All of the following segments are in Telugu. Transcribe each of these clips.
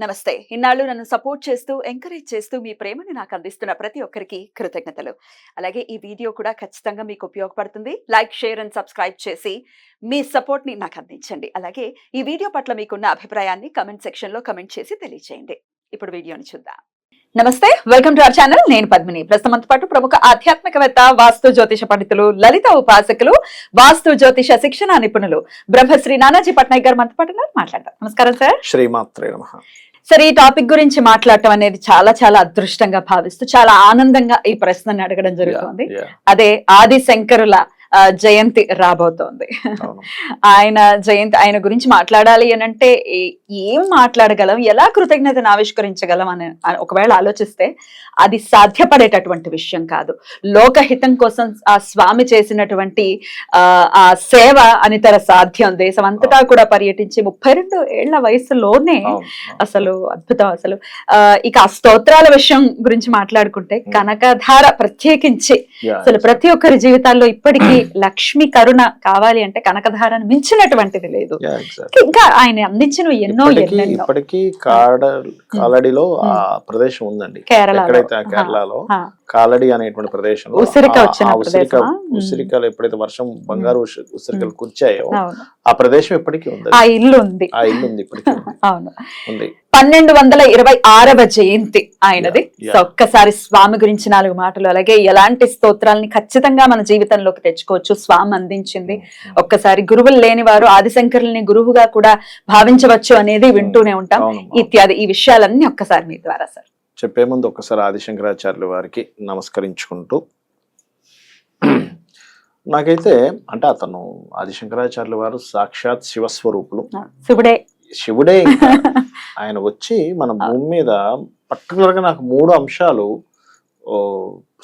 నమస్తే. ఇన్నాళ్ళు నన్ను సపోర్ట్ చేస్తూ, ఎంకరేజ్ చేస్తూ మీ ప్రేమని నాకు అందిస్తున్న ప్రతి ఒక్కరికి కృతజ్ఞతలు. అలాగే ఈ వీడియో కూడా ఖచ్చితంగా మీకు ఉపయోగపడుతుంది. లైక్, షేర్ అండ్ సబ్స్క్రైబ్ చేసి మీ సపోర్ట్‌ని నాకు అందించండి. అలాగే ఈ వీడియో పట్ల మీకున్న అభిప్రాయాన్ని కామెంట్ సెక్షన్‌లో కామెంట్ చేసి తెలియజేయండి. ఇప్పుడు వీడియోని చూద్దాం. నమస్తే, వెల్కమ్ టు అవర్ ఛానల్. నేను పద్మిని. ప్రస్తుతం మనతో పాటు ప్రముఖ ఆధ్యాత్మికవేత్త, వాస్తు జ్యోతిష పండితులు, లలిత ఉపాసకులు, వాస్తు జ్యోతిష శిక్షణ నిపుణులు బ్రహ్మశ్రీ నానాజీ పట్నాయక్ గారు మనతో పాటు ఉన్నారు. మాట్లాడదాం. నమస్కారం సార్. శ్రీమాత్రే నమః. సరే, ఈ టాపిక్ గురించి మాట్లాడటం అనేది చాలా చాలా అదృష్టంగా భావిస్తూ చాలా ఆనందంగా ఈ ప్రశ్నని అడగడం జరుగుతుంది. అదే ఆది శంకరుల జయంతి రాబోతోంది. ఆయన జయంతి, ఆయన గురించి మాట్లాడాలి అని అంటే ఏం మాట్లాడగలం, ఎలా కృతజ్ఞతను ఆవిష్కరించగలం అని ఒకవేళ ఆలోచిస్తే అది సాధ్యపడేటటువంటి విషయం కాదు. లోకహితం కోసం ఆ స్వామి చేసినటువంటి ఆ సేవ అనితర సాధ్యం. దేశం అంతటా కూడా పర్యటించి 32 ఏళ్ల వయసులోనే అసలు అద్భుతం. అసలు ఇక ఆ స్తోత్రాల విషయం గురించి మాట్లాడుకుంటే కనకధార ప్రత్యేకించి అసలు ప్రతి ఒక్కరి జీవితాల్లో ఇప్పటికీ లక్ష్మి కరుణ కావాలి అంటే కనకధారను మించినటువంటిది లేదు. ఇంకా ఆయన అందించిన ఎన్నో ఇప్పటికీ కాలడిలో ఆ ప్రదేశం ఉందండి. కేరళలో కాలడి అనేటువంటి ప్రదేశంలో ఉసిరికలు ఎప్పుడైతే వర్షం బంగారు ఉసిరికలు కూర్చాయో ఆ ప్రదేశం ఇప్పటికీ ఉంది. ఆ ఇల్లు ఉంది ఇప్పటికీ ఉంది. 1226వ జయంతి ఆయనది. ఒక్కసారి స్వామి గురించి 4 మాటలు, అలాగే ఎలాంటి స్తోత్రాలని ఖచ్చితంగా మన జీవితంలోకి తెచ్చుకోవచ్చు, స్వామి అందించింది. ఒక్కసారి గురువులు లేని వారు ఆదిశంకరుల్ని గురువుగా కూడా భావించవచ్చు అనేది వింటూనే ఉంటాం. ఇత్యాది ఈ విషయాలన్నీ ఒక్కసారి మీ ద్వారా సార్ చెప్పే ముందు ఒక్కసారి ఆదిశంకరాచార్యుల వారికి నమస్కరించుకుంటూ, నాకైతే అంటే అతను ఆదిశంకరాచార్యుల వారు సాక్షాత్ శివస్వరూపులు, శివుడే. ఆయన వచ్చి మన భూమి మీద పర్టికులర్ గా నాకు 3 అంశాలు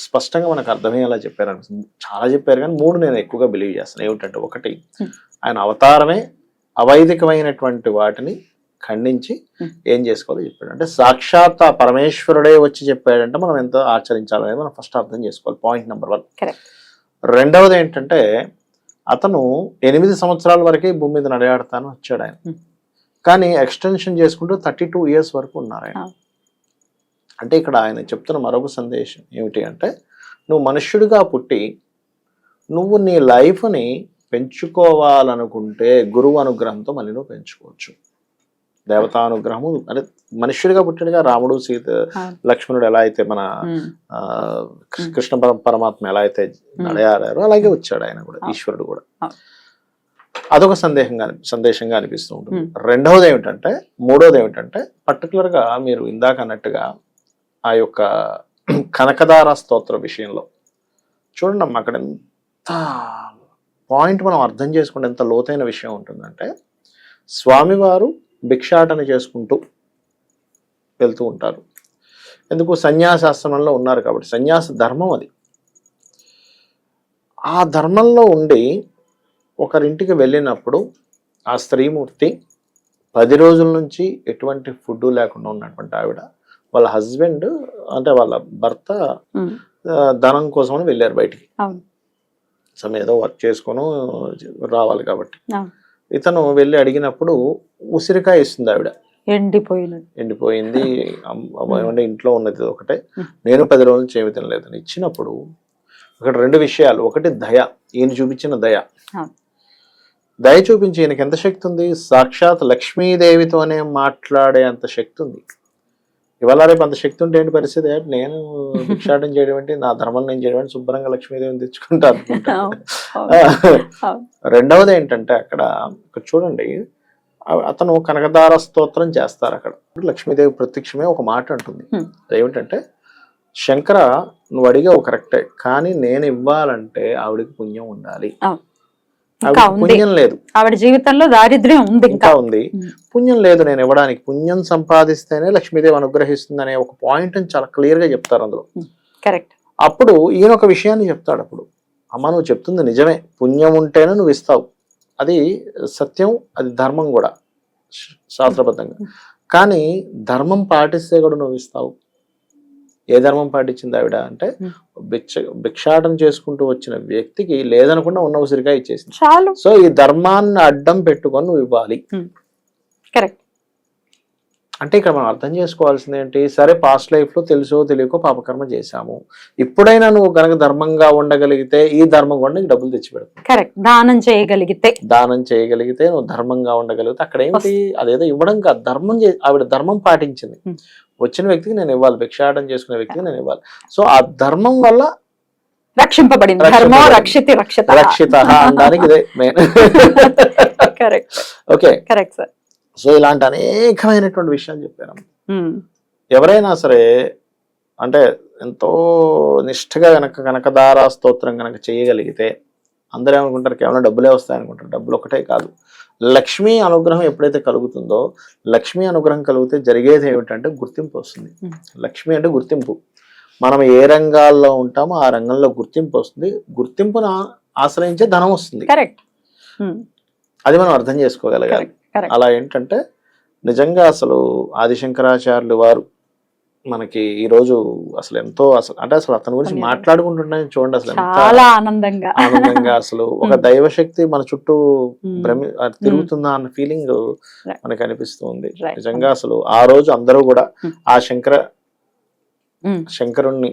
స్పష్టంగా మనకు అర్థమయ్యేలా చెప్పారు. చాలా చెప్పారు కానీ 3 నేను ఎక్కువగా బిలీవ్ చేస్తాను. ఏమిటంటే, ఒకటి, ఆయన అవతారమే అవైదికమైనటువంటి వాటిని ఖండించి ఏం చేసుకోవాలో చెప్పాడు. అంటే సాక్షాత్ ఆ పరమేశ్వరుడే వచ్చి చెప్పాడంటే మనం ఎంత ఆచరించాలనేది మనం ఫస్ట్ అర్థం చేసుకోవాలి. Point number 1. రెండవది ఏంటంటే, అతను 8 సంవత్సరాల వరకే భూమి మీద నడయాడతాను వచ్చాడు ఆయన. కానీ ఎక్స్టెన్షన్ చేసుకుంటూ 32 ఇయర్స్ వరకు ఉన్నారు ఆయన. అంటే ఇక్కడ ఆయన చెప్తున్న మరొక సందేశం ఏమిటి అంటే, నువ్వు మనుష్యుడిగా పుట్టి నువ్వు నీ లైఫ్ని పెంచుకోవాలనుకుంటే గురువు అనుగ్రహంతో మళ్ళీ నువ్వు పెంచుకోవచ్చు. దేవతానుగ్రహము అంటే మనుష్యుడిగా పుట్టినగా రాముడు, సీత, లక్ష్మణుడు ఎలా అయితే మన కృష్ణ పరమాత్మ ఎలా అయితే నడయాడారో అలాగే వచ్చాడు ఆయన కూడా, ఈశ్వరుడు కూడా. అదొక సందేశంగా అనిపిస్తూ ఉంటుంది. మూడోది ఏమిటంటే పర్టికులర్ గా మీరు ఇందాక అన్నట్టుగా ఆ యొక్క కనకధార స్తోత్ర విషయంలో చూడండి అమ్మ, అక్కడ ఎంత పాయింట్ మనం అర్థం చేసుకుంటే ఎంత లోతైన విషయం ఉంటుందంటే, స్వామివారు భిక్షాటన చేసుకుంటూ వెళ్తూ ఉంటారు. ఎందుకు? సన్యాసాశ్రమంలో ఉన్నారు కాబట్టి, సన్యాస ధర్మం అది. ఆ ధర్మంలో ఉండి ఒకరింటికి వెళ్ళినప్పుడు ఆ స్త్రీమూర్తి 10 రోజుల నుంచి ఎటువంటి ఫుడ్ లేకుండా ఉన్నటువంటి ఆవిడ, వాళ్ళ హస్బెండ్ అంటే వాళ్ళ భర్త ధనం కోసమని వెళ్ళారు బయటికి. ఏదో వర్క్ చేసుకొని రావాలి కాబట్టి ఇతను వెళ్ళి అడిగినప్పుడు ఉసిరికాయ ఇస్తుంది ఆవిడ. ఎండిపోయింది ఇంట్లో ఉన్నది ఒకటే, నేను 10 రోజుల నుంచి ఏమి తినలేదని ఇచ్చినప్పుడు అక్కడ 2 విషయాలు. ఒకటి దయ, ఈయన చూపించిన దయ చూపించి ఈయనకి ఎంత శక్తి ఉంది? సాక్షాత్ లక్ష్మీదేవితోనే మాట్లాడే అంత శక్తి ఉంది. ఇవాళ రేపు అంత శక్తి ఉంటే ఏంటి పరిస్థితి? నేను భిక్షాటం చేయడం ఏంటి, నా ధర్మం నేను చేయడం ఏంటి, శుభ్రంగా లక్ష్మీదేవిని తెచ్చుకుంటా అనుకుంటా. రెండవది ఏంటంటే, అక్కడ చూడండి, అతను కనకధార స్తోత్రం చేస్తారు. అక్కడ లక్ష్మీదేవి ప్రత్యక్షమే ఒక మాట అంటుంది. ఏమిటంటే, శంకర నువ్వు అడిగావు కరెక్టే, కానీ నేను ఇవ్వాలంటే ఆవిడికి పుణ్యం ఉండాలి. పుణ్యం లేదు, ఆవిడ జీవితంలో దారిద్ర్యం ఉంది, పుణ్యం లేదు నేను ఇవ్వడానికి. పుణ్యం సంపాదిస్తేనే లక్ష్మీదేవి అనుగ్రహిస్తుంది అనే ఒక పాయింట్ చాలా క్లియర్ గా చెప్తారు అందులో. కరెక్ట్. అప్పుడు ఈయన ఒక విషయాన్ని చెప్తాడు. అప్పుడు అమ్మ నువ్వు చెప్తుంది నిజమే, పుణ్యం ఉంటేనే నువ్వు ఇస్తావు, అది సత్యం, అది ధర్మం కూడా శాస్త్రబద్ధంగా. కానీ ధర్మం పాటిస్తే కూడా నువ్వు ఇస్తావు. ఏ ధర్మం పాటించింది ఆవిడ అంటే, భిక్షాటం చేసుకుంటూ వచ్చిన వ్యక్తికి లేదనకుండా ఉన్న ఉసిరికాయ ఇచ్చేసింది. సో ఈ ధర్మాన్ని అడ్డం పెట్టుకొని నువ్వు ఇవ్వాలి. అంటే ఇక్కడ మనం అర్థం చేసుకోవాల్సింది ఏంటి, సరే పాస్ట్ లైఫ్ లో తెలుసో తెలియకో పాపకర్మ చేశాము, ఇప్పుడైనా నువ్వు కనుక ధర్మంగా ఉండగలిగితే ఈ ధర్మం కూడా నీకు డబ్బులు తెచ్చి పెడుతుంది. కరెక్ట్. దానం చేయగలిగితే నువ్వు ధర్మంగా ఉండగలిగితే అక్కడ ఏంటి, అదేదో ఇవ్వడం కాదు, ఆవిడ ధర్మం పాటించింది. వచ్చిన వ్యక్తికి నేను ఇవ్వాలి, భిక్షాటం చేసుకునే వ్యక్తికి నేను ఇవ్వాలి. సో ఆ ధర్మం వల్ల రక్షింపబడింది. రక్షిత అనడానికి ఇదే main. Okay, correct sir. So ఇలాంటి అనేకమైనటువంటి విషయాలు చెప్పాను. ఎవరైనా సరే అంటే ఎంతో నిష్ఠగా కనకదారా స్తోత్రం కనుక చేయగలిగితే అందరూ ఏమనుకుంటారు, కేవలం డబ్బులే వస్తాయనుకుంటారు. డబ్బులు ఒకటే కాదు, లక్ష్మీ అనుగ్రహం ఎప్పుడైతే కలుగుతుందో, లక్ష్మీ అనుగ్రహం కలిగితే జరిగేది ఏమిటంటే గుర్తింపు వస్తుంది. లక్ష్మి అంటే గుర్తింపు. మనం ఏ రంగాల్లో ఉంటామో ఆ రంగంలో గుర్తింపు వస్తుంది. గుర్తింపును ఆశ్రయించే ధనం వస్తుంది. అది మనం అర్థం చేసుకోగలగాలి. అలా ఏంటంటే నిజంగా అసలు ఆదిశంకరాచార్యులు వారు మనకి ఈ రోజు అసలు ఎంతో అసలు అతని గురించి మాట్లాడుకుంటున్నా చూడండి, అసలు చాలా ఆనందంగా అసలు ఒక దైవశక్తి మన చుట్టూ తిరుగుతుందా అన్న ఫీలింగ్ మనకి అనిపిస్తుంది. నిజంగా అసలు ఆ రోజు అందరూ కూడా ఆ శంకరుణ్ణి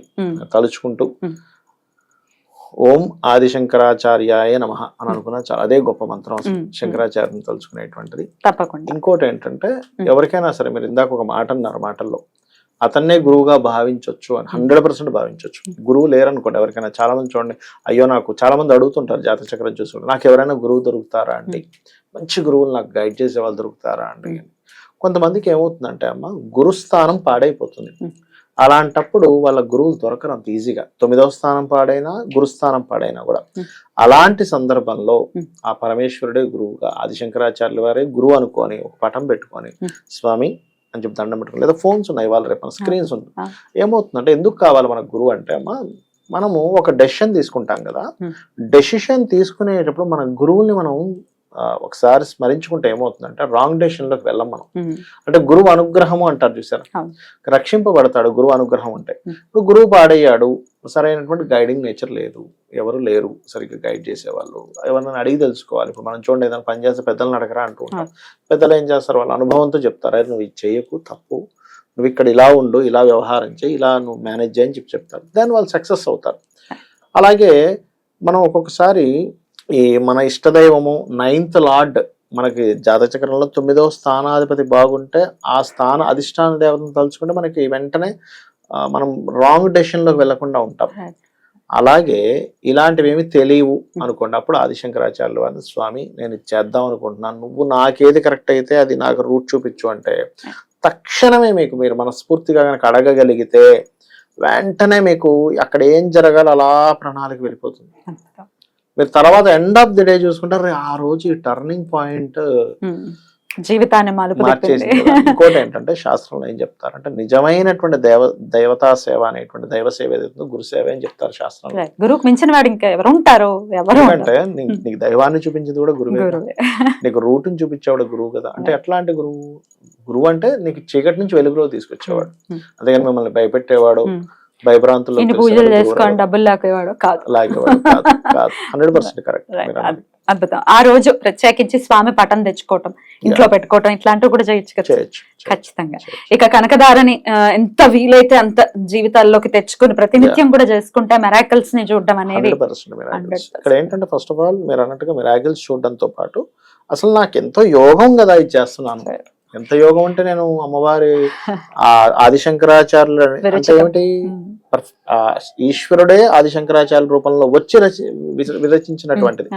తలుచుకుంటూ ఓం ఆదిశంకరాచార్యాయ నమః అని అనుకున్నా చాలా, అదే గొప్ప మంత్రం శంకరాచార్యని తలుచుకునేటువంటిది. తప్పకుండా. ఇంకోటి ఏంటంటే ఎవరికైనా సరే, మీరు ఇందాక ఒక మాట అన్నారు, మాటల్లో అతన్నే గురువుగా భావించవచ్చు అని 100% భావించవచ్చు. గురువు లేరనుకోండి ఎవరికైనా. చాలా మంది చూడండి, అయ్యో నాకు చాలా మంది అడుగుతుంటారు జాతక చక్రం చూసుకుంటే, నాకు ఎవరైనా గురువు దొరుకుతారా అండి, మంచి గురువులు నాకు గైడ్ చేసే వాళ్ళు దొరుకుతారా అండి. కొంతమందికి ఏమవుతుందంటే అమ్మ, గురుస్థానం పాడైపోతుంది. అలాంటప్పుడు వాళ్ళ గురువులు దొరకరు అంత ఈజీగా. 9వ స్థానం పాడైనా గురుస్థానం పాడైనా కూడా. అలాంటి సందర్భంలో ఆ పరమేశ్వరుడే గురువుగా, ఆదిశంకరాచార్యుల వారే గురువు అనుకొని ఒక పటం పెట్టుకొని స్వామి అని చెప్పి దండం పెట్టుకుని, లేదా ఫోన్స్ ఉన్నాయి వాళ్ళ రేపు స్క్రీన్స్ ఉన్నాయి. ఏమవుతుందంటే ఎందుకు కావాలి మనకు గురువు అంటే అమ్మా, మనము ఒక డెసిషన్ తీసుకుంటాం కదా, డెసిషన్ తీసుకునేటప్పుడు మన గురువుల్ని మనం ఒకసారి స్మరించుకుంటే ఏమవుతుందంటే రాంగ్ డెసిషన్ లోకి వెళ్ళం మనం. అంటే గురువు అనుగ్రహము అంటారు చూసారు, రక్షింపబడతాడు గురువు అనుగ్రహం అంటే. ఇప్పుడు గురువు పాడయ్యాడు, సరైనటువంటి గైడింగ్ నేచర్ లేదు, ఎవరు లేరు సరిగ్గా గైడ్ చేసేవాళ్ళు, ఎవరినైనా అడిగి తెలుసుకోవాలి. ఇప్పుడు మనం చూడండి, ఏదైనా పని చేస్తే పెద్దలను అడగరా అంటూ ఉంటాం. పెద్దలు ఏం చేస్తారు, వాళ్ళ అనుభవంతో చెప్తారు, నువ్వు ఇది చేయకు, తప్పు, నువ్వు ఇక్కడ ఇలా ఉండు, ఇలా వ్యవహారం చేయి, ఇలా నువ్వు మేనేజ్ చేయని చెప్పి చెప్తారు. దాని వాళ్ళు సక్సెస్ అవుతారు. అలాగే మనం ఒక్కొక్కసారి ఈ మన ఇష్టదైవము 9th లార్డ్ మనకి జాతక చక్రంలో 9వ స్థానాధిపతి బాగుంటే ఆ స్థాన అధిష్టాన దేవతను తలుచుకుంటే మనకి వెంటనే మనం రాంగ్ డెసిషన్ లోకి వెళ్లకుండా ఉంటాం. అలాగే ఇలాంటివి ఏమి తెలియవు అనుకోండి, అప్పుడు ఆదిశంకరాచార్యుల వారిని స్వామి నేను ఇది చేద్దాం అనుకుంటున్నాను, నువ్వు నాకేది కరెక్ట్ అయితే అది నాకు రూట్ చూపించు అంటే తక్షణమే మీరు మనస్ఫూర్తిగా కనుక అడగగలిగితే వెంటనే మీకు అక్కడ ఏం జరగాలో అలా ప్రణాళిక వెళ్ళిపోతుంది. మీరు తర్వాత ఎండ్ ఆఫ్ ది డే చూసుకుంటారు, ఆ రోజు ఈ టర్నింగ్ పాయింట్ జీవితాన్ని మార్చేసింది. ఇంకోటి ఏంటంటే శాస్త్రంలో ఏం చెప్తారంటే నిజమైనటువంటి దేవతా సేవ అనేటువంటి దైవ సేవ ఏదైతుందో గురు సేవ అని చెప్తారు శాస్త్రంలో. గురువుకు మించిన వాడు ఇంకా ఎవరు ఉంటారు? అంటే నీకు దైవాన్ని చూపించింది కూడా గురువే, నీకు రూట్ని చూపించేవాడు గురువు కదా. అంటే ఎట్లాంటి గురువు అంటే నీకు చీకటి నుంచి వెలుగులో తీసుకొచ్చేవాడు, అంతేగాని మిమ్మల్ని భయపెట్టేవాడు, భయభ్రాంతులు పూజలు చేసుకొని డబ్బులు లాగేవాడు కాదు. 100% కరెక్ట్. అద్భుతం. ఆ రోజు ప్రత్యేకించి స్వామి పటం తెచ్చుకోవటం, ఇంట్లో పెట్టుకోవటం, ఇట్లాంటివి కూడా చేయొచ్చు ఖచ్చితంగా. ఇక కనకదారని ఎంత వీలైతే అంత జీవితాల్లోకి తెచ్చుకుని ప్రతినిత్యం కూడా చేసుకుంటే మిరాకిల్స్ ని చూడడం అనేది 100%. ఇక్కడ ఏంటంటే ఫస్ట్ ఆఫ్ ఆల్ మీరు అన్నట్టుగా మిరాకిల్స్ చూడడంతో పాటు అసలు నాకు ఎంతో యోగం కదా ఇది చేస్తున్నాను. ఎంత యోగం అంటే నేను అమ్మవారి ఆదిశంకరాచార్యులు అంటే ఏమిటి, ఈశ్వరుడే ఆదిశంకరాచార్య రూపంలో వచ్చి విరచించినటువంటిది.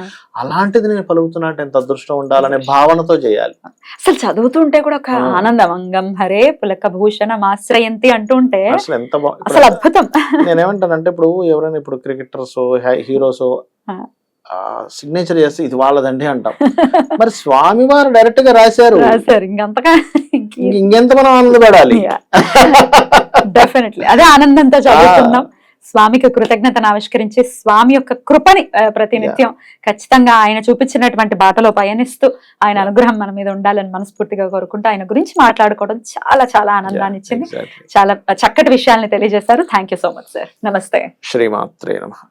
అలాంటిది నేను పలుకుతున్నా అంటే ఎంత అదృష్టం ఉండాలనే భావనతో చేయాలి. అసలు చదువుతుంటే కూడా ఒక ఆనందం. అంగం హరే పులక భూషణం ఆశ్రయంతి అంటుంటే అసలు ఎంత అసలు అద్భుతం. నేనేమంటానంటే ఇప్పుడు ఎవరైనా ఇప్పుడు క్రికెటర్స్ హీరోస్ సిగ్నేచర్ చేస్తే ఇది వాళ్ళదండి అంటాం, మరి స్వామి వారు డైరెక్ట్ గా రాశారు, ఇంకెంత మనం ఆనందపడాలి. డెఫినెట్లీ అదే ఆనందంతో చదువుతున్నాం. స్వామికి కృతజ్ఞతను ఆవిష్కరించి స్వామి యొక్క కృపని ప్రతినిత్యం ఖచ్చితంగా ఆయన చూపించినటువంటి బాటలో పయనిస్తూ ఆయన అనుగ్రహం మన మీద ఉండాలని మనస్ఫూర్తిగా కోరుకుంటూ ఆయన గురించి మాట్లాడుకోవడం చాలా చాలా ఆనందాన్ని ఇచ్చింది. చాలా చక్కటి విషయాల్ని తెలియజేశారు. Thank you so much sir. నమస్తే. శ్రీమాత్రే నమః.